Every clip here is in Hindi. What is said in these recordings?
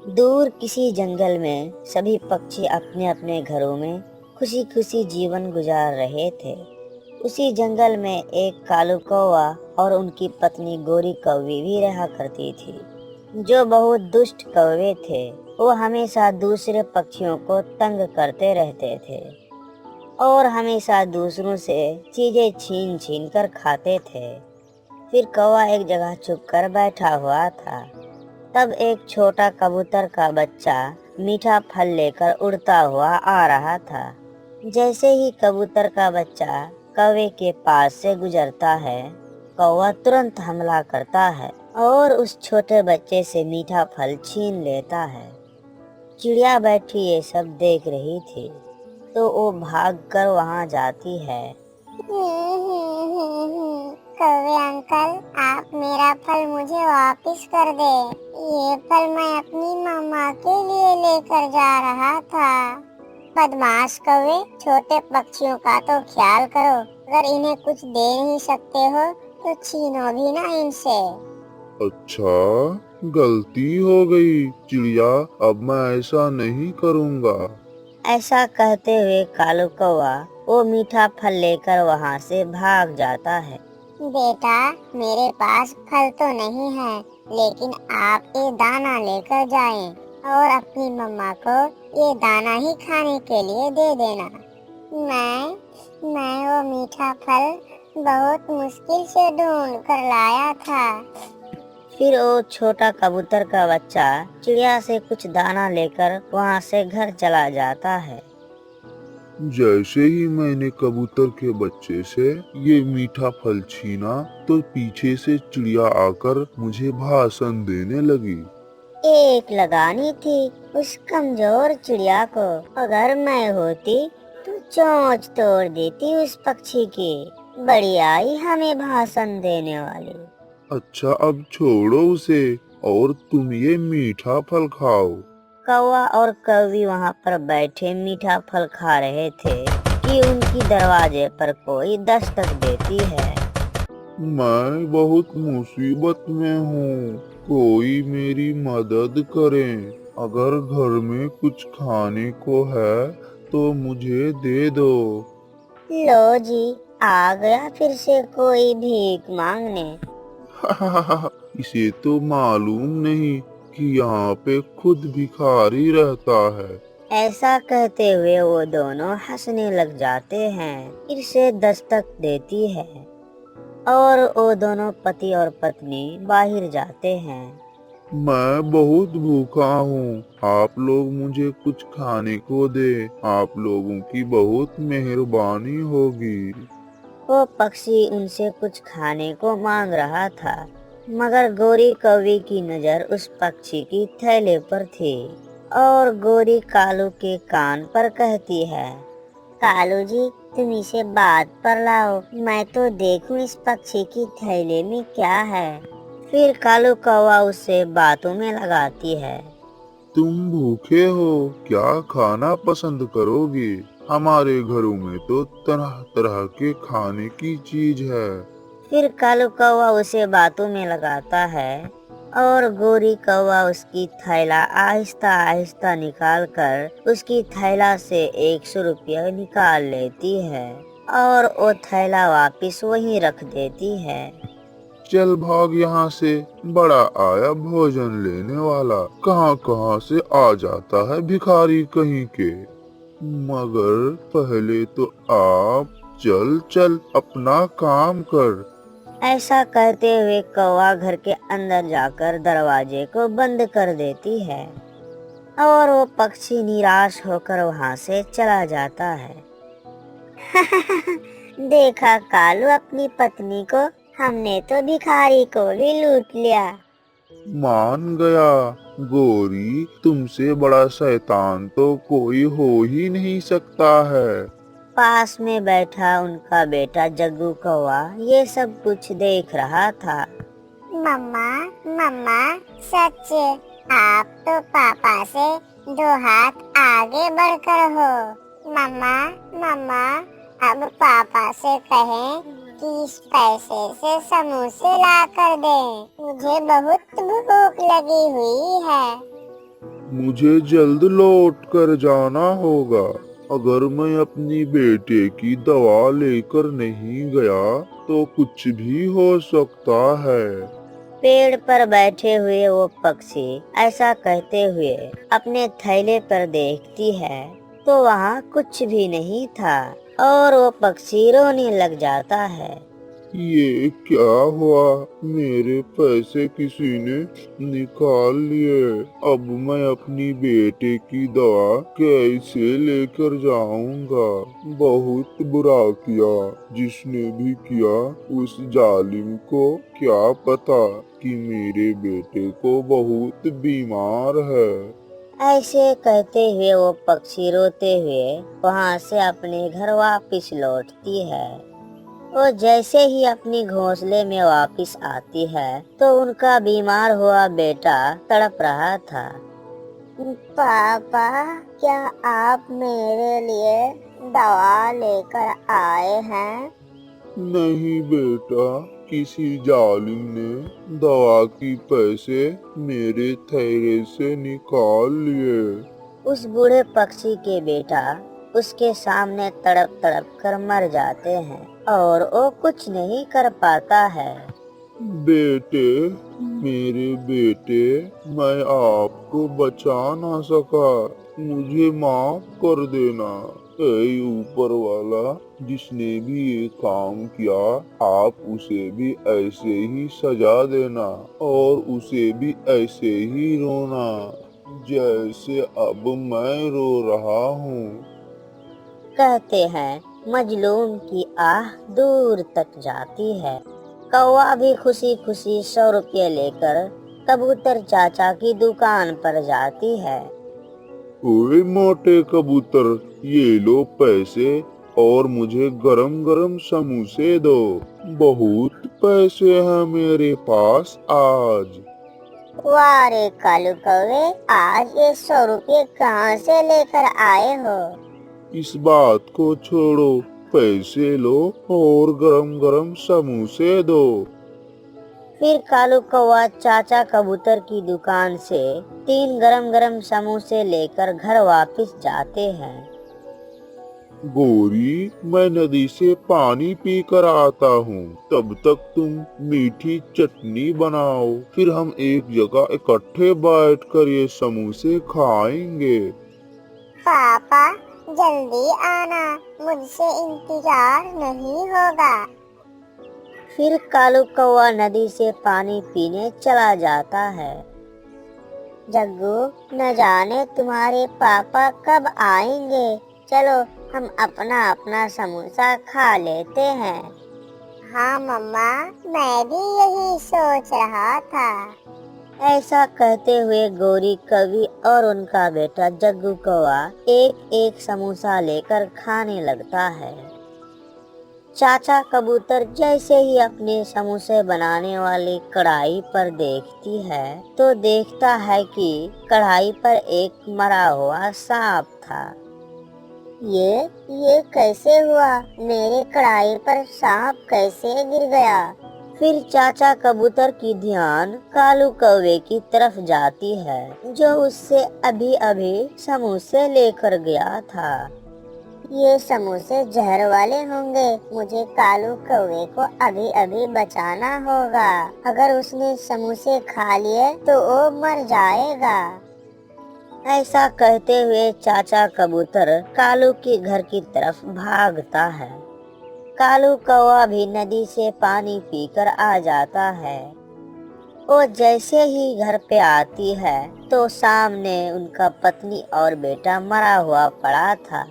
दूर किसी जंगल में सभी पक्षी अपने अपने घरों में खुशी खुशी जीवन गुजार रहे थे। उसी जंगल में एक कालू कौवा और उनकी पत्नी गोरी कौवी भी रहा करती थी, जो बहुत दुष्ट कौवे थे। वो हमेशा दूसरे पक्षियों को तंग करते रहते थे और हमेशा दूसरों से चीजें छीन छीन कर खाते थे। फिर कौवा एक जगह चुप कर बैठा हुआ था। तब एक छोटा कबूतर का बच्चा मीठा फल लेकर उड़ता हुआ आ रहा था। जैसे ही कबूतर का बच्चा कौवे के पास से गुजरता है, कौवा तुरंत हमला करता है और उस छोटे बच्चे से मीठा फल छीन लेता है। चिड़िया बैठी ये सब देख रही थी, तो वो भागकर वहां जाती है। कौवे अंकल, आप मेरा फल मुझे वापस कर दे। ये फल मैं अपनी मम्मा के लिए लेकर जा रहा था। बदमाश कौवे, छोटे पक्षियों का तो ख्याल करो। अगर इन्हें कुछ दे नहीं सकते हो तो छीनो भी ना इनसे। अच्छा, गलती हो गई चिड़िया, अब मैं ऐसा नहीं करूँगा। ऐसा कहते हुए कालू कौवा वो मीठा फल लेकर वहां से भाग जाता है। बेटा, मेरे पास फल तो नहीं है, लेकिन आप ये दाना लेकर जाएं और अपनी मम्मा को ये दाना ही खाने के लिए दे देना। मैं वो मीठा फल बहुत मुश्किल से ढूंढ कर लाया था। फिर वो छोटा कबूतर का बच्चा चिड़िया से कुछ दाना लेकर वहां से घर चला जाता है। जैसे ही मैंने कबूतर के बच्चे से ये मीठा फल छीना, तो पीछे से चिड़िया आकर मुझे भाषण देने लगी। एक लगानी थी उस कमजोर चिड़िया को। अगर मैं होती तो चोंच तोड़ देती उस पक्षी की। बड़ी आई हमें भाषण देने वाली। अच्छा, अब छोड़ो उसे और तुम ये मीठा फल खाओ। कौवा और कौवी वहां पर बैठे मीठा फल खा रहे थे कि उनकी दरवाजे पर कोई दस्तक देती है। मैं बहुत मुसीबत में हूँ, कोई मेरी मदद करे। अगर घर में कुछ खाने को है तो मुझे दे दो। लो जी, आ गया फिर से कोई भीख मांगने। इसे तो मालूम नहीं कि यहाँ पे खुद भिखारी रहता है। ऐसा कहते हुए वो दोनों हंसने लग जाते हैं। फिर से दस्तक देती है और वो दोनों पति और पत्नी बाहर जाते हैं। मैं बहुत भूखा हूँ, आप लोग मुझे कुछ खाने को दे। आप लोगों की बहुत मेहरबानी होगी। वो पक्षी उनसे कुछ खाने को मांग रहा था, मगर गोरी कौवी की नजर उस पक्षी की थैले पर थी और गोरी कालू के कान पर कहती है, कालू जी, तुम इसे बात पर लाओ, मैं तो देखूं इस पक्षी की थैले में क्या है। फिर कालू कौवा उससे बातों में लगाती है। तुम भूखे हो, क्या खाना पसंद करोगे? हमारे घरों में तो तरह तरह के खाने की चीज है। फिर कालू कौवा उसे बातों में लगाता है और गोरी कौवा उसकी थैला आहिस्ता आहिस्ता निकाल कर उसकी थैला से 100 रुपया निकाल लेती है और वो थैला वापिस वहीं रख देती है। चल भाग यहाँ से, बड़ा आया भोजन लेने वाला। कहाँ कहाँ से आ जाता है भिखारी कहीं के। मगर पहले तो आप चल चल अपना काम कर। ऐसा कहते हुए कौवा घर के अंदर जाकर दरवाजे को बंद कर देती है और वो पक्षी निराश होकर वहां से चला जाता है। देखा कालू अपनी पत्नी को, हमने तो भिखारी को भी लूट लिया। मान गया गोरी, तुमसे बड़ा शैतान तो कोई हो ही नहीं सकता है। पास में बैठा उनका बेटा जग्गू कौवा ये सब कुछ देख रहा था। मम्मा, मम्मा, सच आप तो पापा से 2 हाथ आगे बढ़कर हो। मम्मा, मम्मा, अब पापा से कहें कि इस पैसे से समोसे ला कर दें। मुझे बहुत भूख लगी हुई है। मुझे जल्द लौट कर जाना होगा। अगर मैं अपनी बेटे की दवा लेकर नहीं गया तो कुछ भी हो सकता है। पेड़ पर बैठे हुए वो पक्षी ऐसा कहते हुए अपने थैले पर देखती है तो वहाँ कुछ भी नहीं था और वो पक्षी रोने लग जाता है। ये क्या हुआ? मेरे पैसे किसी ने निकाल लिए। अब मैं अपनी बेटे की दवा कैसे लेकर जाऊंगा? बहुत बुरा किया। जिसने भी किया उस जालिम को क्या पता कि मेरे बेटे को बहुत बीमार है। ऐसे कहते हुए वो पक्षी रोते हुए वहाँ से अपने घर वापस लौटती है। वो जैसे ही अपनी घोंसले में वापस आती है तो उनका बीमार हुआ बेटा तड़प रहा था। पापा, क्या आप मेरे लिए दवा लेकर आए हैं? नहीं बेटा, किसी जालिम ने दवा की पैसे मेरे थैले से निकाल लिए। उस बूढ़े पक्षी के बेटा उसके सामने तड़प तड़प कर मर जाते हैं और वो कुछ नहीं कर पाता है। बेटे, मेरे बेटे, मैं आपको बचा ना सका, मुझे माफ कर देना। ऐ ऊपर वाला, जिसने भी ये काम किया आप उसे भी ऐसे ही सजा देना और उसे भी ऐसे ही रोना जैसे अब मैं रो रहा हूँ। कहते हैं मजलूम की आह दूर तक जाती है। कौवा भी खुशी खुशी 100 रुपये लेकर कबूतर चाचा की दुकान पर जाती है। ओए मोटे कबूतर, ये लो पैसे और मुझे गरम गरम समोसे दो। बहुत पैसे हैं मेरे पास आज। वाह रे कालू कौवे, आज ये 100 रुपये कहाँ से लेकर आए हो? इस बात को छोड़ो, पैसे लो और गरम गरम समोसे दो। फिर कालू कौवा चाचा कबूतर की दुकान से 3 गरम गरम समोसे लेकर घर वापस जाते हैं। गोरी, मैं नदी से पानी पी कर आता हूँ, तब तक तुम मीठी चटनी बनाओ, फिर हम एक जगह इकट्ठे बैठकर ये समोसे खाएंगे। पापा, जल्दी आना, मुझसे इंतजार नहीं होगा। फिर कालू कौवा नदी से पानी पीने चला जाता है। जग्गू, न जाने तुम्हारे पापा कब आएंगे। चलो हम अपना अपना समोसा खा लेते हैं। हाँ मम्मा, मैं भी यही सोच रहा था। ऐसा कहते हुए गोरी कवि और उनका बेटा जग्गू कौवा एक एक समोसा लेकर खाने लगता है। चाचा कबूतर जैसे ही अपने समोसे बनाने वाली कढ़ाई पर देखती है तो देखता है कि कढ़ाई पर एक मरा हुआ सांप था। ये कैसे हुआ? मेरे कढ़ाई पर सांप कैसे गिर गया? फिर चाचा कबूतर की ध्यान कालू कौवे की तरफ जाती है जो उससे अभी अभी समोसे लेकर गया था। ये समोसे जहर वाले होंगे, मुझे कालू कौवे को अभी अभी बचाना होगा। अगर उसने समोसे खा लिए तो वो मर जाएगा। ऐसा कहते हुए चाचा कबूतर कालू के घर की तरफ भागता है। कालू कौवा भी नदी से पानी पीकर आ जाता है। वो जैसे ही घर पे आती है तो सामने उनका पत्नी और बेटा मरा हुआ पड़ा था।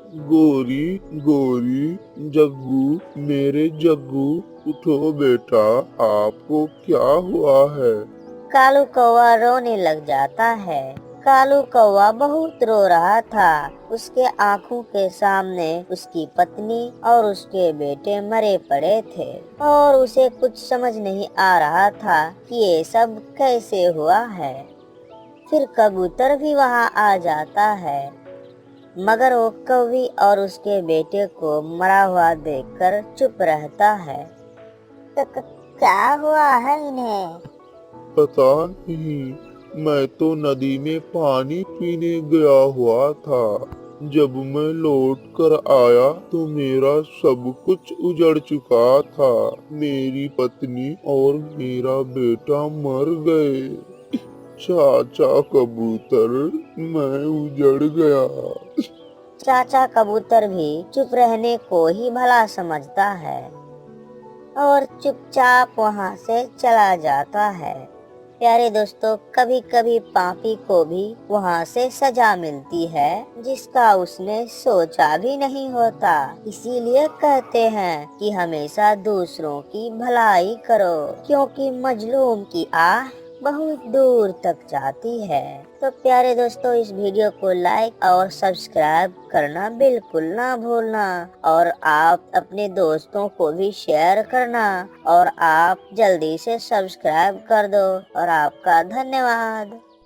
गोरी, गोरी, जग्गू, मेरे जग्गू, उठो बेटा, आपको क्या हुआ है? कालू कौवा रोने लग जाता है। कालू कौवा बहुत रो रहा था। उसके आँखों के सामने उसकी पत्नी और उसके बेटे मरे पड़े थे और उसे कुछ समझ नहीं आ रहा था कि ये सब कैसे हुआ है। फिर कबूतर भी वहाँ आ जाता है, मगर वो कौवी और उसके बेटे को मरा हुआ देखकर चुप रहता है। तो क्या हुआ है इन्हें? पता नहीं, मैं तो नदी में पानी पीने गया हुआ था। जब मैं लौट कर आया तो मेरा सब कुछ उजड़ चुका था। मेरी पत्नी और मेरा बेटा मर गए। चाचा कबूतर, मैं उजड़ गया। चाचा कबूतर भी चुप रहने को ही भला समझता है और चुपचाप वहाँ से चला जाता है। प्यारे दोस्तों, कभी कभी पापी को भी वहाँ से सजा मिलती है जिसका उसने सोचा भी नहीं होता। इसीलिए कहते हैं कि हमेशा दूसरों की भलाई करो, क्योंकि मजलूम की आह बहुत दूर तक जाती है। तो प्यारे दोस्तों, इस वीडियो को लाइक और सब्सक्राइब करना बिल्कुल ना भूलना, और आप अपने दोस्तों को भी शेयर करना, और आप जल्दी से सब्सक्राइब कर दो। और आपका धन्यवाद।